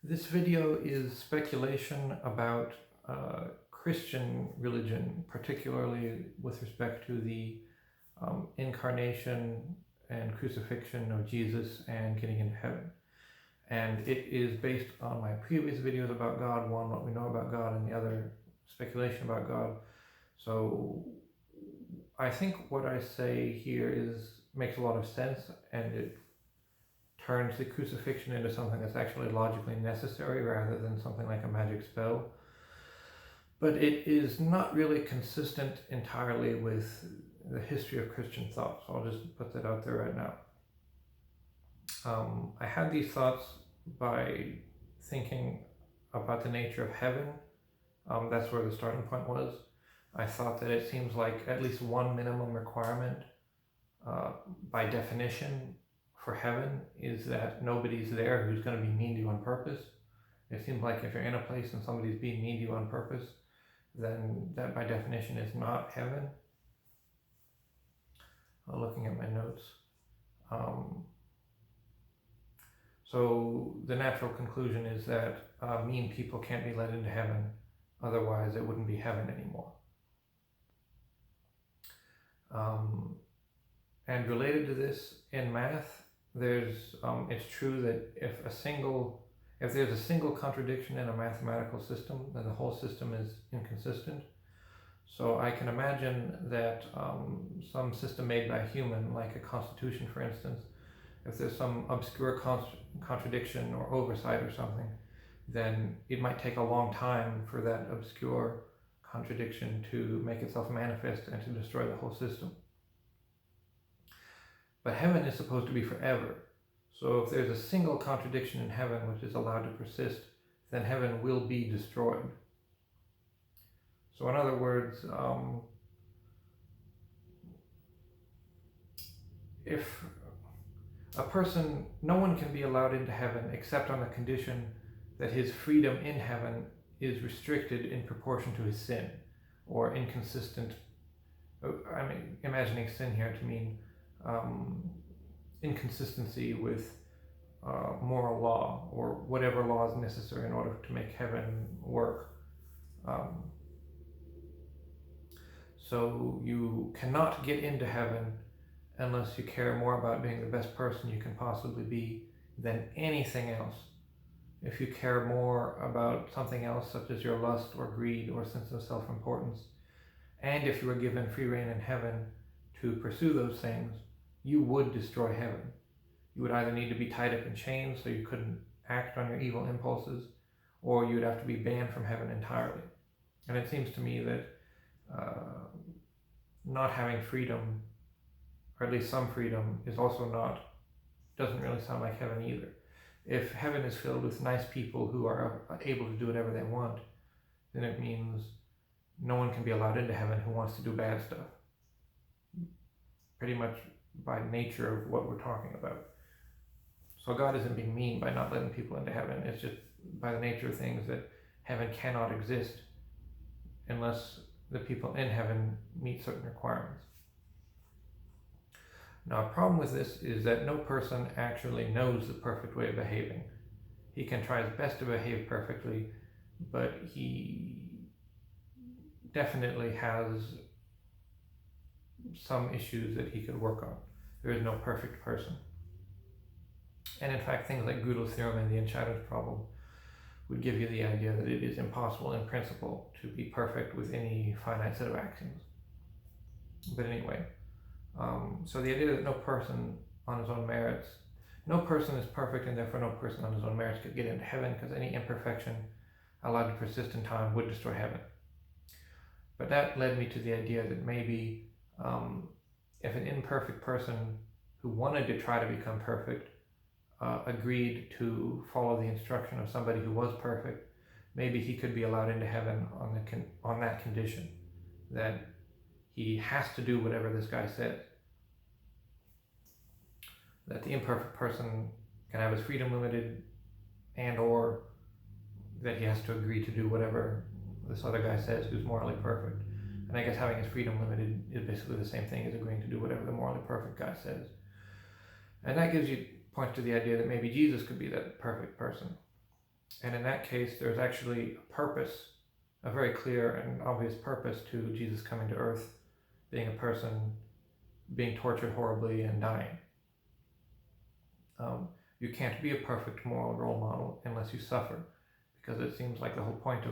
This video is speculation about Christian religion, particularly with respect to the incarnation and crucifixion of Jesus and getting into heaven. And it is based on my previous videos about God, one, what we know about God, and the other, speculation about God. So I think what I say here makes a lot of sense, and it turns the crucifixion into something that's actually logically necessary rather than something like a magic spell. But it is not really consistent entirely with the history of Christian thought, so I'll just put that out there right now. I had these thoughts by thinking about the nature of heaven. That's where the starting point was. I thought that it seems like at least one minimum requirement by definition for heaven is that nobody's there who's going to be mean to you on purpose. It seems like if you're in a place and somebody's being mean to you on purpose, then that by definition is not heaven. Looking at my notes. So the natural conclusion is that mean people can't be let into heaven, otherwise it wouldn't be heaven anymore. And related to this, in math, it's true that if there's a single contradiction in a mathematical system, then the whole system is inconsistent. So I can imagine that some system made by a human, like a constitution for instance, if there's some obscure contradiction or oversight or something, then it might take a long time for that obscure contradiction to make itself manifest and to destroy the whole system. But heaven is supposed to be forever. So if there's a single contradiction in heaven which is allowed to persist, then heaven will be destroyed. So in other words, if a person, no one can be allowed into heaven except on the condition that his freedom in heaven is restricted in proportion to his sin, or inconsistent. I'm imagining sin here to mean inconsistency with moral law, or whatever law is necessary in order to make heaven work. So you cannot get into heaven unless you care more about being the best person you can possibly be than anything else. If you care more about something else, such as your lust or greed or sense of self-importance, and if you were given free rein in heaven to pursue those things, you would destroy heaven. You would either need to be tied up in chains so you couldn't act on your evil impulses, or you would have to be banned from heaven entirely. And it seems to me that not having freedom, or at least some freedom, doesn't really sound like heaven either. If heaven is filled with nice people who are able to do whatever they want, then it means no one can be allowed into heaven who wants to do bad stuff. Pretty much by nature of what we're talking about. So God isn't being mean by not letting people into heaven. It's just by the nature of things that heaven cannot exist unless the people in heaven meet certain requirements. Now, a problem with this is that no person actually knows the perfect way of behaving. He can try his best to behave perfectly, but he definitely has some issues that he could work on. There is no perfect person. And in fact, things like Gödel's theorem and the Inchiders problem would give you the idea that it is impossible in principle to be perfect with any finite set of axioms. But anyway, so the idea that no person on his own merits, no person is perfect, and therefore no person on his own merits could get into heaven, because any imperfection allowed to persist in time would destroy heaven. But that led me to the idea that maybe if an imperfect person who wanted to try to become perfect agreed to follow the instruction of somebody who was perfect, maybe he could be allowed into heaven on that condition, that he has to do whatever this guy says. That the imperfect person can have his freedom limited, and or that he has to agree to do whatever this other guy says who's morally perfect. And I guess having his freedom limited is basically the same thing as agreeing to do whatever the morally perfect guy says. And that points to the idea that maybe Jesus could be that perfect person. And in that case, there's actually a purpose, a very clear and obvious purpose to Jesus coming to earth, being a person, being tortured horribly and dying. You can't be a perfect moral role model unless you suffer, because it seems like the whole point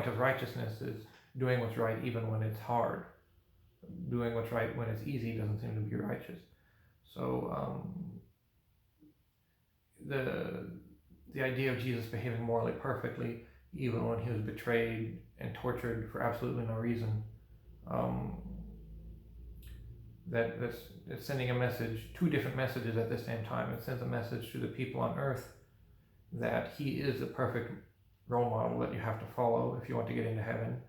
of righteousness is doing what's right even when it's hard. Doing what's right when it's easy doesn't seem to be righteous. So the idea of Jesus behaving morally perfectly, even when he was betrayed and tortured for absolutely no reason, that's sending a message, two different messages at the same time. It sends a message to the people on earth that he is the perfect role model that you have to follow if you want to get into heaven,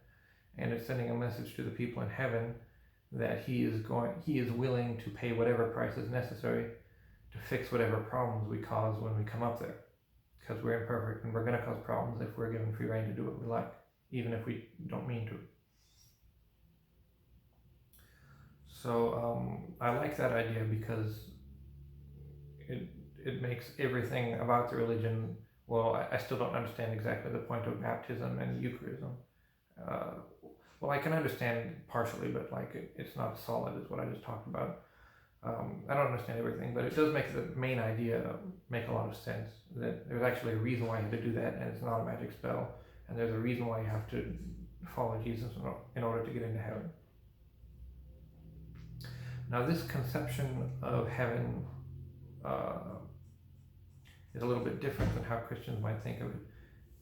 and it's sending a message to the people in heaven that he is willing to pay whatever price is necessary to fix whatever problems we cause when we come up there, because we're imperfect and we're going to cause problems if we're given free rein to do what we like, even if we don't mean to. So I like that idea because it makes everything about the religion. Well, I still don't understand exactly the point of baptism and Eucharism. Well, I can understand partially, but it's not solid, is what I just talked about. I don't understand everything, but it does make the main idea make a lot of sense. That there's actually a reason why you have to do that, and it's not a magic spell. And there's a reason why you have to follow Jesus in order to get into heaven. Now, this conception of heaven is a little bit different than how Christians might think of it.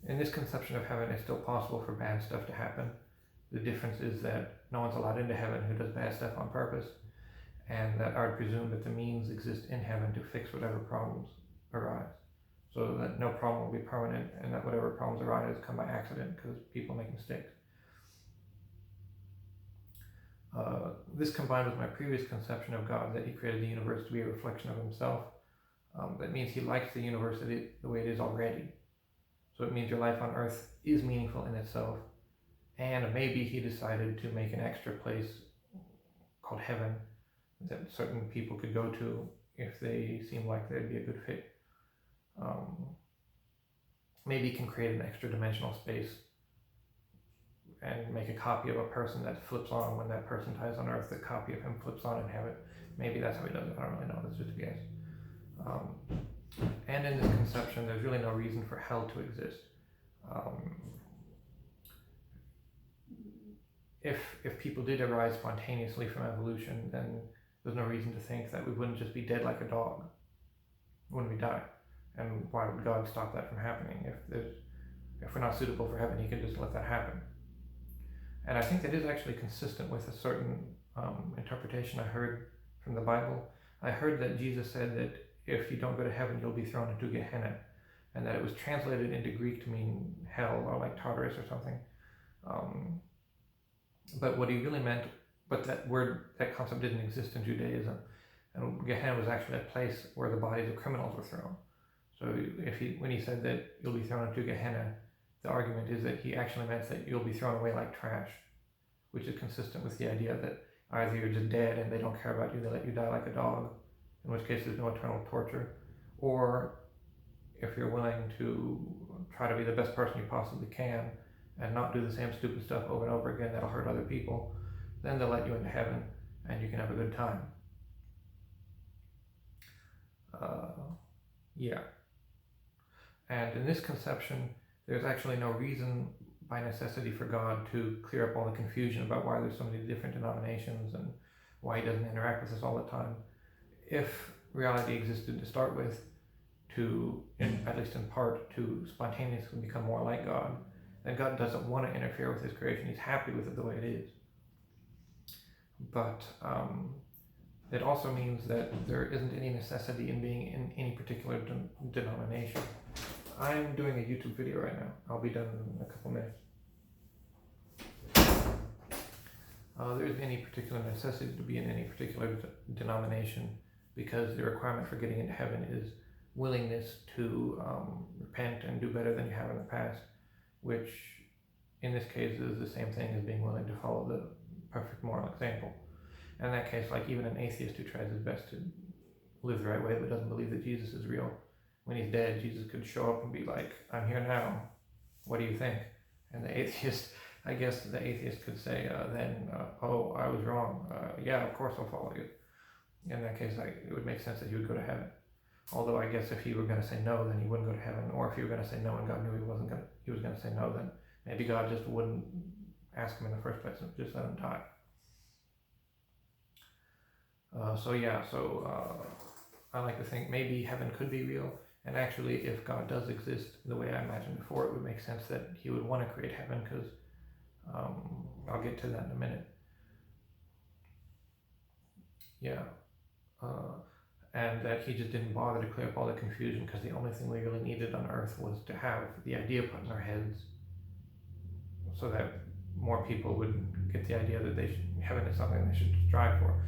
In this conception of heaven, it's still possible for bad stuff to happen. The difference is that no one's allowed into heaven who does bad stuff on purpose, and that I would presume that the means exist in heaven to fix whatever problems arise, so that no problem will be permanent, and that whatever problems arise come by accident because people make mistakes. This combined with my previous conception of God, that he created the universe to be a reflection of himself, that means he likes the universe the way it is already. So it means your life on earth is meaningful in itself, and maybe he decided to make an extra place called heaven that certain people could go to if they seem like they'd be a good fit. Maybe he can create an extra dimensional space and make a copy of a person that flips on when that person dies on earth. The copy of him flips on in heaven. Maybe that's how he does it. I don't really know. That's just a guess. And in this conception, there's really no reason for hell to exist. If people did arise spontaneously from evolution, then there's no reason to think that we wouldn't just be dead like a dog when we die. And why would God stop that from happening? If we're not suitable for heaven, he can just let that happen. And I think that is actually consistent with a certain interpretation I heard from the Bible. I heard that Jesus said that if you don't go to heaven, you'll be thrown into Gehenna, and that it was translated into Greek to mean hell, or like Tartarus or something. But what he really meant, but that concept didn't exist in Judaism. And Gehenna was actually a place where the bodies of criminals were thrown. So when he said that you'll be thrown into Gehenna, the argument is that he actually meant that you'll be thrown away like trash, which is consistent with the idea that either you're just dead and they don't care about you, they let you die like a dog, in which case there's no eternal torture, or if you're willing to try to be the best person you possibly can and not do the same stupid stuff over and over again that'll hurt other people, then they'll let you into heaven and you can have a good time. Yeah. And in this conception, there's actually no reason by necessity for God to clear up all the confusion about why there's so many different denominations and why he doesn't interact with us all the time. If reality existed to start with, at least in part, to spontaneously become more like God, then God doesn't want to interfere with his creation. He's happy with it the way it is. But it also means that there isn't any necessity in being in any particular denomination. I'm doing a YouTube video right now. I'll be done in a couple minutes. There isn't any particular necessity to be in any particular denomination, because the requirement for getting into heaven is willingness to repent and do better than you have in the past, which in this case is the same thing as being willing to follow the perfect moral example. In that case, like even an atheist who tries his best to live the right way but doesn't believe that Jesus is real when he's dead, Jesus could show up and be like, I'm here now. What do you think? And the atheist, I guess the atheist could say oh, I was wrong. Yeah, of course I'll follow you. In that case, it would make sense that he would go to heaven. Although I guess if he were going to say no, then he wouldn't go to heaven. Or if he were going to say no and God knew he was going to say no, then maybe God just wouldn't ask him in the first place and just let him die. I like to think maybe heaven could be real. And actually, if God does exist the way I imagined before, it would make sense that he would want to create heaven, because I'll get to that in a minute. And that he just didn't bother to clear up all the confusion, because the only thing we really needed on earth was to have the idea put in our heads so that more people would get the idea that heaven is something they should strive for.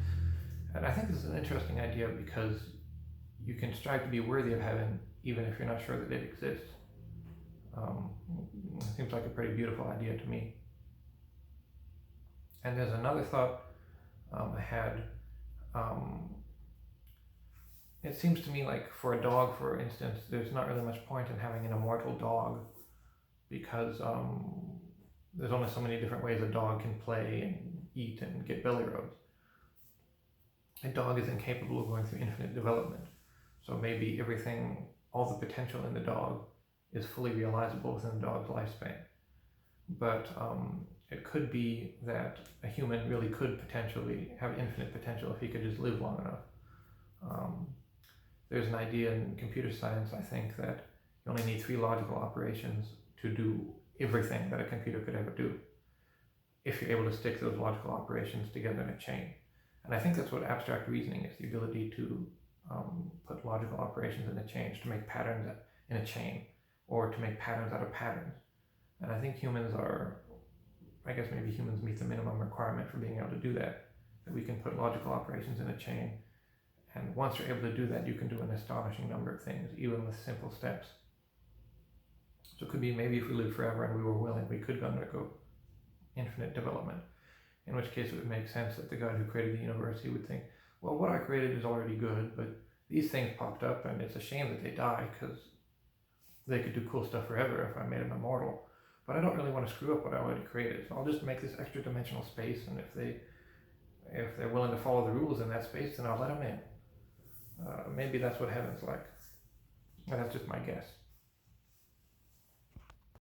And I think this is an interesting idea, because you can strive to be worthy of heaven even if you're not sure that it exists. It seems like a pretty beautiful idea to me. And there's another thought I had. It seems to me like for a dog, for instance, there's not really much point in having an immortal dog, because there's only so many different ways a dog can play and eat and get belly rubs. A dog is incapable of going through infinite development. So maybe all the potential in the dog is fully realizable within the dog's lifespan. But it could be that a human really could potentially have infinite potential if he could just live long enough. There's an idea in computer science, I think, that you only need 3 logical operations to do everything that a computer could ever do, if you're able to stick those logical operations together in a chain. And I think that's what abstract reasoning is, the ability to put logical operations in a chain, to make patterns in a chain, or to make patterns out of patterns. And I think humans meet the minimum requirement for being able to do that we can put logical operations in a chain. And once you're able to do that, you can do an astonishing number of things, even with simple steps. So it could be maybe if we lived forever and we were willing, we could undergo infinite development. In which case it would make sense that the God who created the universe, he would think, well, what I created is already good, but these things popped up and it's a shame that they die, because they could do cool stuff forever if I made them immortal. But I don't really want to screw up what I already created, so I'll just make this extra dimensional space, and if they're willing to follow the rules in that space, then I'll let them in. Maybe that's what heaven's like. That's just my guess.